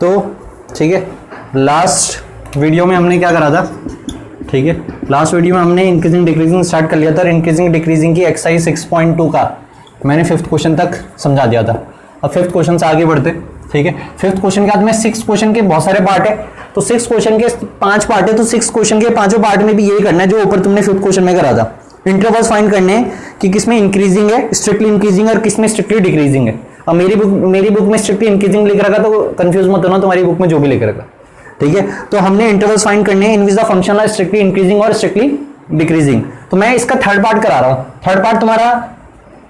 तो ठीक है, लास्ट वीडियो में हमने क्या करा था, ठीक है, लास्ट वीडियो में हमने इंक्रीजिंग डिक्रीजिंग स्टार्ट कर लिया था। इंक्रीजिंग डिक्रीजिंग की एक्सरसाइज 6.2 का मैंने 5th क्वेश्चन तक समझा दिया था। अब 5th क्वेश्चन से आगे बढ़ते, ठीक है। 5th क्वेश्चन के बाद में 6th क्वेश्चन के बहुत सारे पार्ट है, तो 6th क्वेश्चन के 5 पार्ट है, तो 6th क्वेश्चन के 5 पार्ट में भी यही करना है जो ऊपर तुमने 5th क्वेश्चन में करा था। इंटरवल्स फाइंड करने हैं कि किसमें इंक्रीजिंग है, स्ट्रिक्टली इंक्रीजिंग, और किसमें स्ट्रिक्टली डिक्रीजिंग है। अब मेरी बुक में स्ट्रिक्टली इंक्रीजिंग लिख रखा, तो कंफ्यूज मत होना, तुम्हारी बुक में जो भी लिख रखा, ठीक है। तो हमने इंटरवल्स फाइंड करने हैं in which the function are strictly increasing और स्ट्रिक्टली डिक्रीजिंग। तो मैं इसका थर्ड पार्ट करा रहा हूं। थर्ड पार्ट तुम्हारा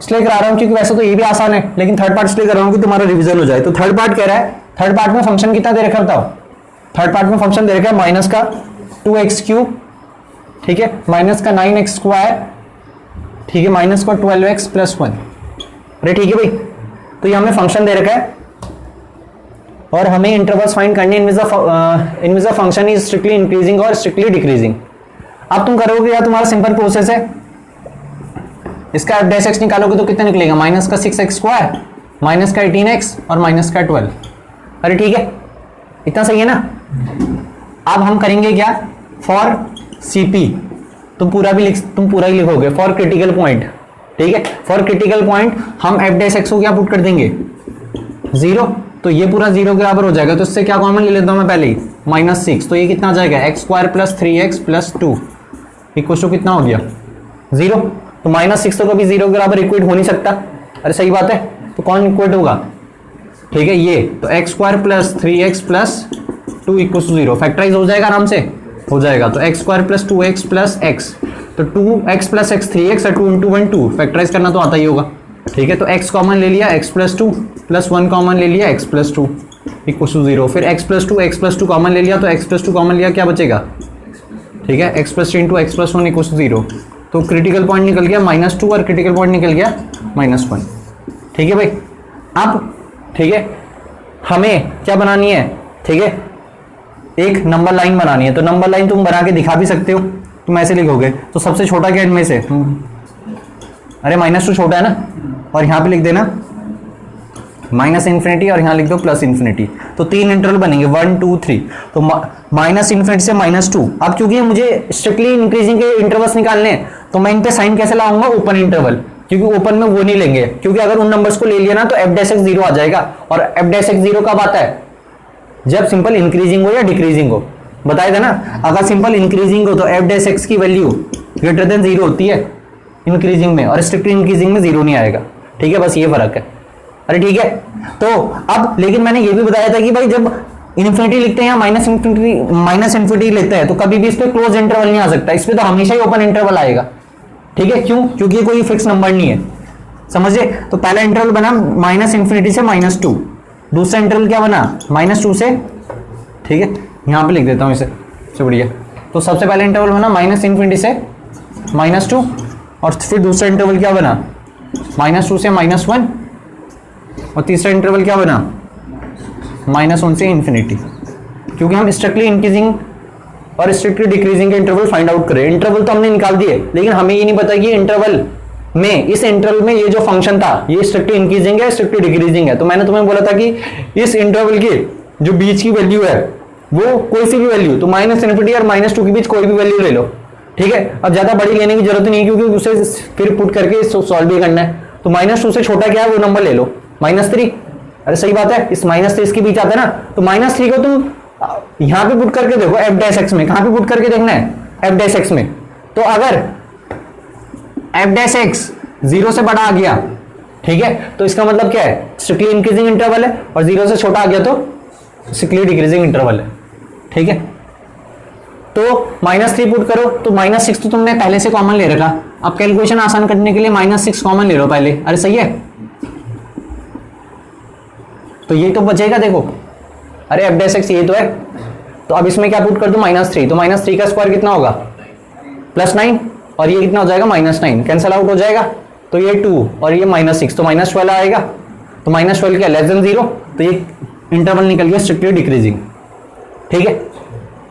इसलिए करा रहा हूं क्योंकि वैसे तो ये भी आसान है, लेकिन थर्ड पार्ट इसलिए कर रहा हूं कि तुम्हारा रिवीजन हो जाए। तो थर्ड पार्ट कह रहा है, थर्ड पार्ट में फंक्शन कितना दे रखा बताओ। थर्ड पार्ट में फंक्शन दे रखा है माइनस का 2x3, ठीक है, माइनस का 9x², ठीक है, माइनस का 12x + 1। अरे ठीक है भाई, तो ये हमें फंक्शन दे रखा है और हमें इंटरवल्स फाइंड करने in which the function is strictly increasing और स्ट्रिक्टली डिक्रीजिंग। अब तुम करोगे या तुम्हारा सिंपल प्रोसेस है, इसका f' निकालोगे तो कितना निकलेगा, माइनस का 6x², माइनस का 18x और माइनस का 12। अरे ठीक है, इतना सही है ना। अब हम करेंगे क्या, फॉर CP, तुम पूरा ही लिखोगे, फॉर क्रिटिकल पॉइंट, ठीक है। फॉर क्रिटिकल पॉइंट हम f' को क्या पुट कर देंगे, 0, तो ये पूरा 0 के बराबर हो जाएगा। तो इससे क्या कॉमन ले लेता हूं मैं पहले ही, -6, तो ये कितना आ जाएगा, x² + 3x + 2 इक्वल टू कितना हो गया, 0। तो -6 तो कभी 0 के बराबर इक्वेट हो नहीं सकता। अरे सही बात है, तो कौन इक्वेट होगा, ठीक है, ये। तो x² + 3x + 2 equal to 0, factorise हो जाएगा, आराम से हो जाएगा। तो x² + 2x + x, तो 2x + x 3x, 2 × 1 2, फैक्टराइज करना तो आता ही होगा, ठीक है। तो x कॉमन ले लिया, x + 2 + 1 कॉमन ले लिया, x + 2 इक्वल टू 0। फिर x + 2 कॉमन ले लिया, तो x + 2 कॉमन लिया, क्या बचेगा, ठीक है, x + 3 × x + 1 इक्वल टू 0। तो क्रिटिकल पॉइंट निकल गया -2 और क्रिटिकल पॉइंट निकल गया -1, ठीक है भाई। अब ठीक है, हमें क्या बनानी है, ठीक है, एक नंबर लाइन बनानी है। तो नंबर लाइन तुम बना के दिखा भी सकते हो, तुम ऐसे लिखोगे। तो सबसे छोटा क्या इनमें से, अरे -2 छोटा है ना, और यहां पे लिख देना -∞ और यहां लिख दो +∞। तो 3 इंटरवल बनेंगे, 1 2 3। तो -∞ से -2। अब क्योंकि मुझे स्ट्रिक्टली इंक्रीजिंग के इंटरवल्स निकालने हैं, तो मैं इन पे साइन कैसे लाऊंगा, ओपन इंटरवल, क्योंकि ओपन में वो नहीं लेंगे, क्योंकि अगर उन नंबर्स को ले लिया ना तो f' 0 आ जाएगा। और f' 0 कब आता है, जब सिंपल इंक्रीजिंग हो या डिक्रीजिंग हो, बताया था ना। अगर सिंपल इंक्रीजिंग हो तो f' की वैल्यू > 0 होती है इंक्रीजिंग में, और स्ट्रिक्टली इंक्रीजिंग में 0 नहीं आएगा, ठीक है, बस ये फर्क है। अरे ठीक है, तो अब लेकिन मैंने ये भी बताया था कि भाई जब इन्फिनिटी लिखते हैं या -∞ लेते हैं, तो कभी भी इस पे क्लोज इंटरवल नहीं आ सकता, इस पे तो हमेशा ही ओपन इंटरवल आएगा, ठीक है। क्यों, क्योंकि कोई फिक्स नंबर नहीं है, समझे। तो पहला इंटरवल बना -∞ से -2, दूसरा इंटरवल क्या बना, -2 से, ठीक है, यहां पे लिख देता हूं इसे, सबसे बढ़िया। तो सबसे पहला इंटरवल बना -∞ से -2, और फिर दूसरा इंटरवल क्या बना, -2 से -1, और तीसरा इंटरवल क्या बना, -1 से ∞। क्योंकि हम स्ट्रिक्टली इंक्रीजिंग और स्ट्रिक्टली डिक्रीजिंग के इंटरवल फाइंड आउट करें। इंटरवल तो हमने निकाल दिए, लेकिन हमें ये नहीं पता कि इंटरवल में, इस इंटरवल में ये जो फंक्शन था ये स्ट्रिक्टली इंक्रीजिंग है, स्ट्रिक्टली डिक्रीजिंग है। तो मैंने तुम्हें बोला था कि इस इंटरवल के जो बीच की वैल्यू है वो कोई सी भी वैल्यू, तो -∞ और -2 के बीच कोई भी वैल्यू ले लो, ठीक है। अब ज्यादा बड़ी लेने की जरूरत नहीं, क्योंकि उसे फिर पुट करके सॉल्व भी करना है। तो -2 से छोटा क्या है वो नंबर ले लो, -3। अरे सही बात है, इस -3 इसके बीच आता है ना, तो -3 को तुम यहां पे पुट करके देखो f' में, कहां पे पुट करके देखना है, f' में। तो अगर f' 0 से बड़ा आ गया, ठीक है, तो इसका मतलब क्या है, स्ट्रिक्टली इंक्रीजिंग इंटरवल है, और 0 से छोटा आ गया तो स्ट्रिक्टली डिक्रीजिंग इंटरवल है, ठीक है। तो -3 पुट करो, तो -6 तो तुमने पहले से कॉमन ले रखा। अब कैलकुलेशन आसान करने के लिए -6 कॉमन ले लो पहले। अरे सही है, तो ये तो बचेगा, देखो, अरे f' ये तो है, तो अब इसमें क्या पुट कर दूं, -3। तो -3 का स्क्वायर कितना होगा, +9, और ये कितना हो जाएगा, -9, कैंसल आउट हो जाएगा। तो ये 2 और ये -6, तो -12 आएगा। तो -12 क्या, <0, तो ये इंटरवल निकल गया स्ट्रिक्टली डिक्रीजिंग, ठीक है,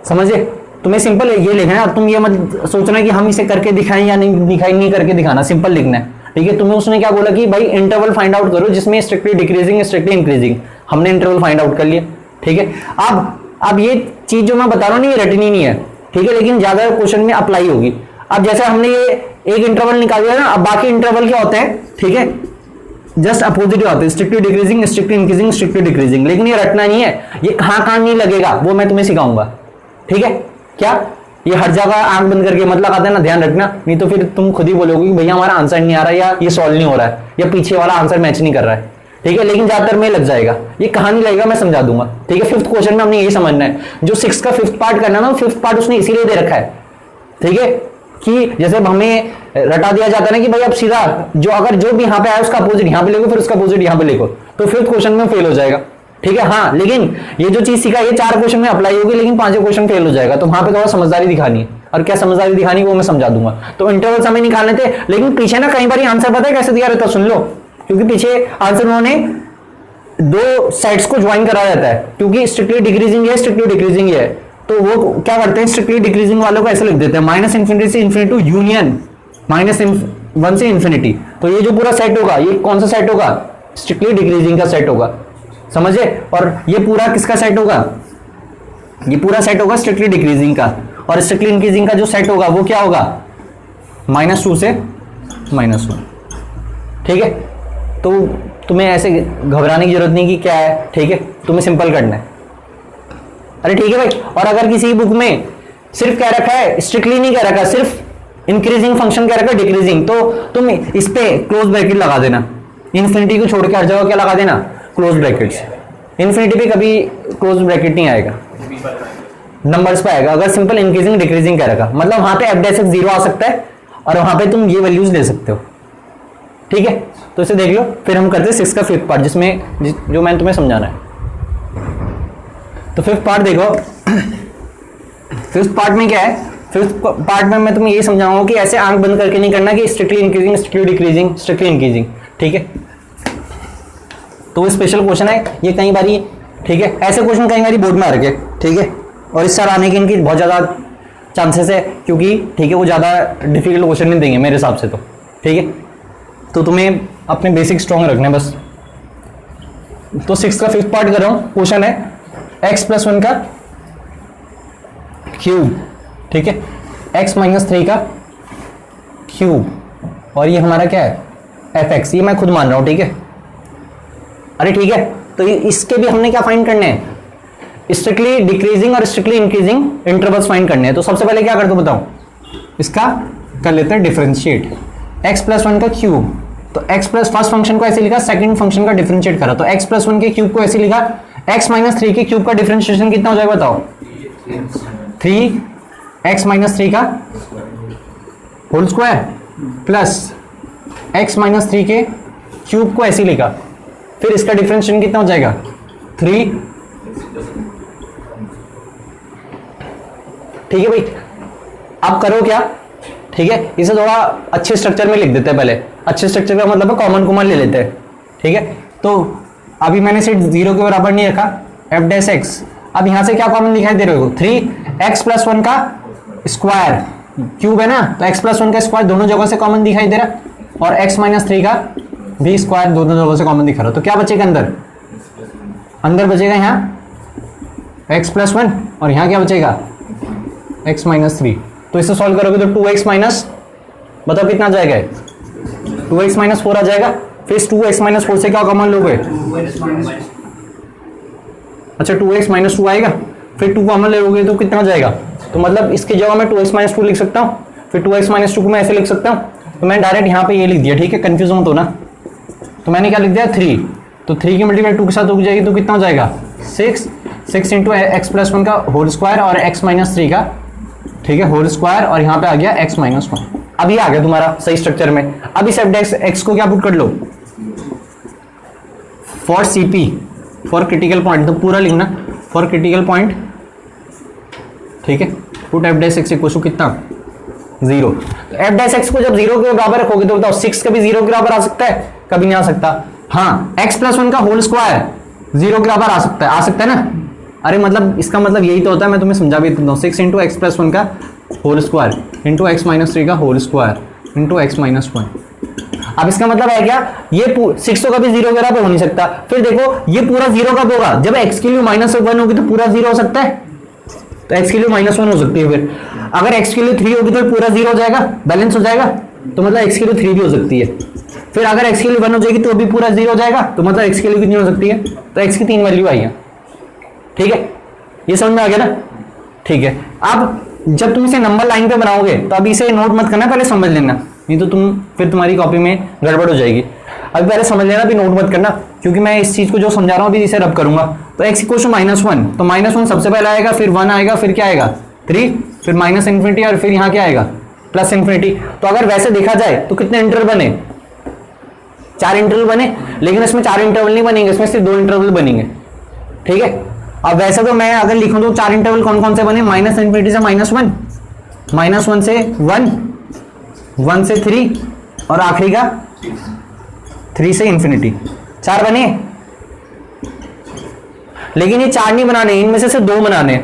समझे। तुम्हें सिंपल ये लिखना है। अब तुम ये मत सोचना कि हम इसे करके दिखाएं या नहीं करके दिखाना, सिंपल लिखना है, ठीक है। तुम्हें उसने क्या बोला कि भाई इंटरवल फाइंड आउट करो जिसमें स्ट्रिक्टली डिक्रीजिंग स्ट्रिक्टली इंक्रीजिंग। हमने इंटरवल फाइंड आउट कर लिया, ठीक है। अब ये चीज जो मैं बता रहा हूँ ये रटनी नहीं है, ठीक है, लेकिन ज्यादा क्वेश्चन में अप्लाई होगी। अब जैसे हमने ये एक इंटरवल निकाल दिया ना, अब बाकी इंटरवल क्या होते हैं, ठीक है, जस्ट अपोजिट होते हैं, strictly decreasing, strictly increasing, strictly decreasing. लेकिन ये रटना नहीं है, ये कहां नहीं लगेगा वो मैं तुम्हें सिखाऊंगा, ठीक है। क्या ये हर जगह आंख बंद करके मतलब आता है ना, ध्यान रखना, नहीं तो फिर तुम खुद ही बोलोगे कि भैया हमारा आंसर नहीं आ रहा, या ये सॉल्व नहीं हो रहा है, या पीछे वाला आंसर मैच नहीं कर रहा है, ठीक है। लेकिन ज्यादातर में लग जाएगा, ये कहां नहीं लगेगा मैं समझा दूंगा, ठीक है। फिफ्थ क्वेश्चन में हमने यही समझना है, जो 6 का फिफ्थ पार्ट करना ना, फिफ्थ पार्ट उसने इसीलिए दे रखा है, ठीक है, कि जैसे हमें रटा दिया जाता है ना कि भाई अब सीधा जो भी यहाँ पे आया उसका अपोजिट यहाँ पे लिखो, फिर उसका अपोजिट यहाँ पे लिखो, तो फिफ्थ क्वेश्चन में फेल हो जाएगा, ठीक है। हाँ, लेकिन ये जो चीज सीखा ये 4 क्वेश्चन में अप्लाई होगी, लेकिन 5वें क्वेश्चन फेल हो जाएगा, तो वहां पे थोड़ा समझदारी दिखानी है। और क्या समझदारी दिखानी वो मैं समझा दूंगा। तो इंटरवल हमें निकालने थे, लेकिन पीछे ना कई बार आंसर पता है कैसे दिया रहता है, सुन लो, क्योंकि पीछे आंसर उन्होंने 2 साइड्स को ज्वाइन करा जाता है, क्योंकि स्ट्रिक्टली डिक्रीजिंग है, स्ट्रिक्टली डिक्रीजिंग है, तो वो क्या करते हैं, स्ट्रिक्टली डिक्रीजिंग वालों को ऐसे लिख देते हैं, -∞ से इन्फिनिटी टू यूनियन -1 से इन्फिनिटी। तो ये जो पूरा सेट होगा, ये कौन सा सेट होगा, स्ट्रिक्टली डिक्रीजिंग का सेट होगा, समझे। और ये पूरा किसका सेट होगा, ये पूरा सेट होगा स्ट्रिक्टली डिक्रीजिंग का। और स्ट्रिक्टली इंक्रीजिंग का जो सेट होगा वो क्या होगा, -2 से -1, ठीक है। तो तुम्हें ऐसे घबराने की जरूरत नहीं कि क्या है, ठीक है, तुम्हें सिंपल करना है। अरे ठीक है भाई। और अगर किसी बुक में सिर्फ कह रखा है, स्ट्रिक्टली नहीं कह रखा, सिर्फ इंक्रीजिंग फंक्शन कह रखा है, डिक्रीजिंग, तो तुम इस पे क्लोज ब्रैकेट लगा देना, इन्फिनिटी को छोड़ के हर जगह क्या लगा देना, क्लोज ब्रैकेट्स। इन्फिनिटी पे कभी क्लोज ब्रैकेट नहीं आएगा, नंबर्स पे आएगा। अगर सिंपल इंक्रीजिंग डिक्रीजिंग कह रखा, मतलब वहां पे f' 0 आ सकता है, और वहां पे तुम ये वैल्यूज ले सकते हो, ठीक है। तो इसे देख लो, फिर हम करते हैं 6 का फिफ्थ पार्ट, जिसमें जो मैंने तुम्हें समझाना है। तो फिफ्थ पार्ट देखो, फिफ्थ पार्ट में क्या है, फिफ्थ पार्ट में मैं तुम्हें ये समझाऊंगा कि ऐसे आंख बंद करके नहीं करना कि strictly increasing, strictly decreasing, strictly increasing, ठीक है। तो वो स्पेशल क्वेश्चन है ये, कई बारी, ठीक है, ऐसे क्वेश्चन कई बारी बोर्ड में आ रखे, ठीक है, और इस साल आने के इनकी बहुत ज़्यादा चांसेस है, क्योंकि ठीक है वो ज़्यादा डिफिकल्ट क्वेश्चन नहीं देंगे मेरे हिसाब से, तो ठीक है। तो तुम्हें अपने बेसिक स्ट्रॉन्ग रखने बस। तो 6 का फिफ्थ पार्ट कर रहा हूँ, क्वेश्चन है x+1 का क्यूब, ठीक है, x-3 का क्यूब, और ये हमारा क्या है, fx, ये मैं खुद मान रहा हूँ, ठीक है। अरे ठीक है, तो इसके भी हमने क्या फाइंड करने हैं, स्ट्रिक्टली डिक्रीजिंग और स्ट्रिक्टली इंक्रीजिंग इंटरवल्स फाइंड करने हैं। तो सबसे पहले क्या कर दो बताओ, इसका कर लेते हैं डिफरेंशिएट, x+1 का क्यूब। तो x प्लस फर्स्ट फंक्शन को ऐसे लिखा, सेकंड फंक्शन का डिफरेंशिएट करा, तो x+1 के क्यूब को ऐसे लिखा, x-3 के क्यूब का डिफरेंशिएशन कितना हो जाएगा बताओ, 3x-3 का होल स्क्वायर प्लस x-3 के क्यूब को ऐसे लिखा, फिर इसका डिफरेंशिएशन कितना हो जाएगा 3, ठीक है भाई। अब करो क्या, ठीक है, इसे थोड़ा अच्छे स्ट्रक्चर में लिख देते हैं। पहले अच्छे स्ट्रक्चर का मतलब है कॉमन ले लेते हैं, ठीक है। तो अभी मैंने सिर्फ 0 के बराबर नहीं रखा, f'(x), अब यहां से क्या कॉमन दिखाई दे रहे हो, 3x+1 का स्क्वायर, क्यूब है ना, तो x+1 का स्क्वायर दोनों जगह से कॉमन दिखाई दे रहा, और x-3 का भी स्क्वायर दोनों जगह से कॉमन दिखा रहा। तो क्या बचेगा अंदर बचेगा यहाँ x+1, और यहाँ क्या बचेगा x-3। तो इसे सॉल्व करोगे तो 2x माइनस, बताओ कितना आ जाएगा, 2x - 4 आ जाएगा। फिर 2x - 4 से क्या कॉमन लोगे, अच्छा 2x - 2 आएगा, फिर 2 कॉमन ले लोगे तो कितना आ जाएगा, तो मतलब इसकी जगह मैं 2x - 2 लिख सकता हूँ, फिर 2x - 2 को मैं ऐसे लिख सकता हूँ। तो मैंने डायरेक्ट यहाँ पे ये लिख दिया, ठीक है, कंफ्यूज मत होना। तो मैंने क्या लिख दिया 3, तो 3 की मल्टीप्लाई 2 के साथ हो जाएगी, तो कितना हो जाएगा 6 × x+1 का होल स्क्वायर और x-3 का, ठीक है, होल स्क्वायर, और यहाँ पे आ गया x-1। अब ये आ गया तुम्हारा सही स्ट्रक्चर में। अब इस f(x) को क्या पुट कर लो, for CP, for critical point, तो पूरा लिखना फॉर क्रिटिकल पॉइंट, ठीक है, पुट f(x) इक्वल कितना 0। तो f(x) को जब 0 के बराबर रखोगे तो बताओ 6 कभी 0 के बराबर आ सकता है, कभी नहीं आ सकता। हाँ, x+1 का होल स्क्वायर 0 के बराबर आ सकता है ना। अरे मतलब इसका मतलब यही तो होता है, मैं तुम्हें समझा भी देता हूँ, 6 × x+1 का होल स्क्वायर इंटू x-3 का होल स्क्वायर इंटू x-1। अब इसका मतलब है क्या, ये 6 तो कभी 0 वगैरह पे हो नहीं सकता। फिर देखो ये पूरा 0 कब होगा, जब x की वैल्यू -1 होगी तो पूरा 0 हो सकता है, तो x की वैल्यू -1 हो सकती है। फिर अगर x की वैल्यू 3 होगी तो पूरा 0 हो जाएगा, बैलेंस हो जाएगा, तो मतलब x की वैल्यू 3 भी हो सकती है। फिर अगर x की वैल्यू 1 हो जाएगी तो भी पूरा 0 हो जाएगा, तो मतलब x की वैल्यू कितनी हो सकती है, तो x की 3 वैल्यू आई है। ठीक है, ये समझ में आ गया ना। ठीक है, अब जब तुम इसे नंबर लाइन पे बनाओगे तो अभी इसे नोट मत करना, पहले समझ लेना, नहीं तो फिर तुम्हारी कॉपी में गड़बड़ हो जाएगी। अभी पहले समझ लेना, अभी नोट मत करना, क्योंकि मैं इस चीज को जो समझा रहा हूँ अभी इसे रब करूंगा। तो x इक्वल टू -1, तो -1 सबसे पहले आएगा, फिर 1 आएगा, फिर क्या आएगा 3, फिर -∞, और फिर यहाँ क्या आएगा +∞। तो अगर वैसे देखा जाए तो कितने इंटरवल बने, 4 इंटरवल बने, लेकिन इसमें 4 इंटरवल नहीं बनेंगे, इसमें सिर्फ 2 इंटरवल बनेंगे। ठीक है, अब वैसे तो मैं अगर लिखूं तो 4 इंटरवल कौन कौन से बने, -∞ से -1, -1 से 1, 1 से 3, और आखिरी का 3 से ∞, 4 बने। लेकिन ये 4 नहीं बनाने, इनमें से सिर्फ 2 बनाने।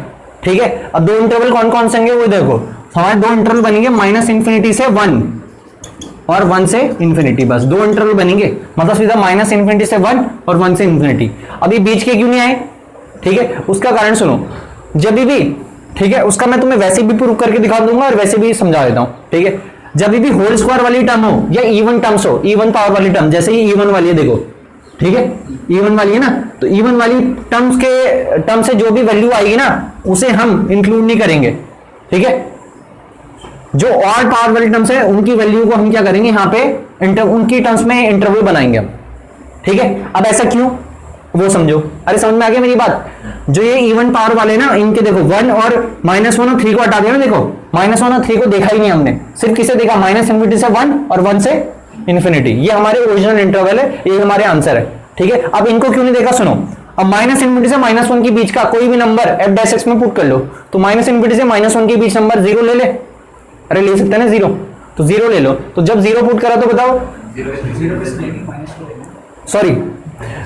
ठीक है, अब 2 इंटरवल कौन कौन से होंगे वो देखो, हमारे 2 इंटरवल बनेंगे -∞ से 1 और 1 से ∞, बस 2 इंटरवल बनेंगे, मतलब सीधा -∞ से 1 और 1 से ∞। अभी बीच के क्यों नहीं आए, ठीक है, उसका कारण सुनो, जब भी, ठीक है, उसका मैं तुम्हें वैसे भी प्रूव करके दिखा दूंगा और वैसे भी समझा देता हूं। ठीक है, जब भी होल स्क्वायर वाली टर्म हो या इवन टर्म्स हो, इवन पावर वाली टर्म, जैसे ये इवन वाली है देखो, ठीक है, इवन वाली है ना, तो इवन वाली टर्म से जो भी वैल्यू आएगी ना उसे हम इंक्लूड नहीं करेंगे। ठीक है, जो और पावर वाली टर्म्स है उनकी वैल्यू को हम क्या करेंगे, यहाँ पे उनकी टर्म्स में इंटरवल बनाएंगे हम। ठीक है, अब ऐसा क्यों वो समझो। अरे समझ में आ गया मेरी बात, जो ये इवन पावर वाले ना इनके देखो 1 और -1 और 3 को हटा दिया ना, देखो -1 और 3 को देखा ही नहीं हमने, सिर्फ किसे देखा, -∞ से 1 और 1 से ∞। ये हमारे ओरिजिनल इंटरवल है, ये हमारे आंसर है। ठीक है, अब इनको क्यों नहीं देखा सुनो, अब -∞ से -1 के बीच का कोई भी नंबर f' में पुट कर लो, तो -∞ से -1 के बीच नंबर 0 ले ले, अरे ले सकते हैं ना 0, तो 0 ले लो। तो जब 0 पुट करा तो बताओ, सॉरी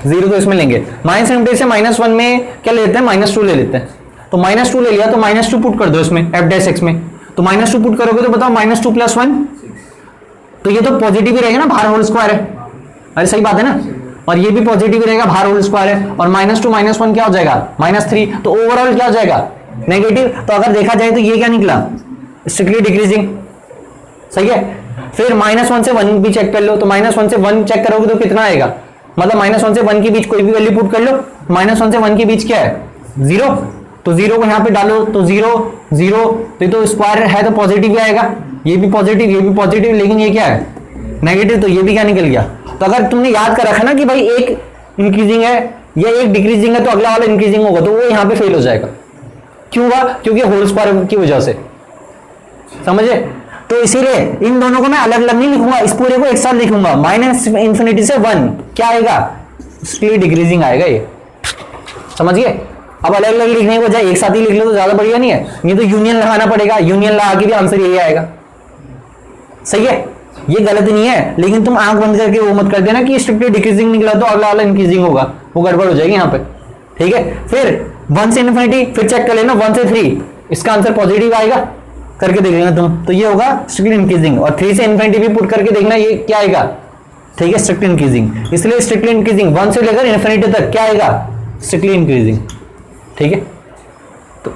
0 तो इसमें लेंगे, -∞ से -1 में क्या ले लेते हैं, -2 ले लेते हैं। तो -2 ले लिया तो -2 पुट कर दो इसमें f' में, तो -2 पुट करोगे तो बताओ -2 + 1, तो ये तो पॉजिटिव ही रहेगा ना, बाहर होल स्क्वायर है, अरे सही बात है ना, और ये भी पॉजिटिव ही रहेगा, बाहर होल स्क्वायर है, और -2 -1 क्या हो जाएगा -3, तो ओवरऑल क्या हो जाएगा नेगेटिव। तो अगर देखा जाए तो ये क्या निकला, स्ट्रिक्टली डिक्रीजिंग। सही है, फिर -1 से 1 भी चेक कर लो, तो -1 से 1 चेक करोगे तो कितना आएगा, मतलब -1 से 1 के बीच कोई भी वैल्यू पुट कर लो, -1 से 1 के बीच क्या है 0, तो 0 को यहाँ पे डालो तो 0 0, तो स्क्वायर है तो पॉजिटिव ही आएगा, ये भी पॉजिटिव ये भी पॉजिटिव, लेकिन ये क्या है नेगेटिव, तो ये भी क्या निकल गया। तो अगर तुमने याद कर रखा ना कि भाई एक इंक्रीजिंग है या एक डिक्रीजिंग है तो अगला वाला इंक्रीजिंग होगा, तो वो यहाँ पे फेल हो जाएगा। क्यों हुआ, क्योंकि होल स्क्वायर की वजह से, समझे। तो इसीलिए इन दोनों को मैं अलग अलग नहीं लिखूंगा, इस पूरे को एक साथ लिखूंगा, -∞ से 1 क्या आएगा, स्ट्रिक्टली डिक्रीजिंग आएगा ये, समझिए। अब अलग अलग लिखने को जाए एक साथ ही लिख लो तो ज्यादा बढ़िया नहीं है, ये तो यूनियन लगाना पड़ेगा, यूनियन लगा के भी आंसर यही आएगा। सही है, ये गलत नहीं है, लेकिन तुम आंख बंद करके वो मत कर देना कि स्ट्रिक्टली डिक्रीजिंग निकला तो अगला वाला इंक्रीजिंग होगा, वो गड़बड़ हो जाएगी यहाँ पे। ठीक है, फिर 1 से ∞, फिर चेक कर लेना 1 से 3, इसका आंसर पॉजिटिव आएगा, करके देख लेना तुम, तो ये होगा स्ट्रिक्टली इंक्रीजिंग। और 3 से ∞ भी पुट करके देखना, ये क्या आएगा, ठीक है स्ट्रिक्टली इंक्रीजिंग। इसलिए स्ट्रिक्टली इंक्रीजिंग 1 से लेकर ∞ तक क्या आएगा, स्ट्रिक्टली इंक्रीजिंग। ठीक है, तो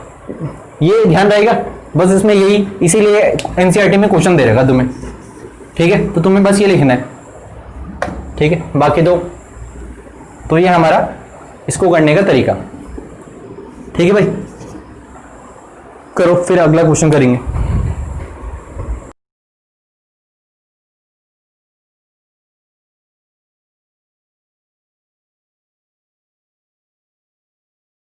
ये ध्यान रहेगा बस इसमें, यही इसीलिए एनसीईआरटी में क्वेश्चन दे रहेगा तुम्हें। ठीक है, तो तुम्हें बस ये लिखना है। ठीक है, बाकी तो ये हमारा इसको करने का तरीका। ठीक है भाई, करो, फिर अगला क्वेश्चन करेंगे।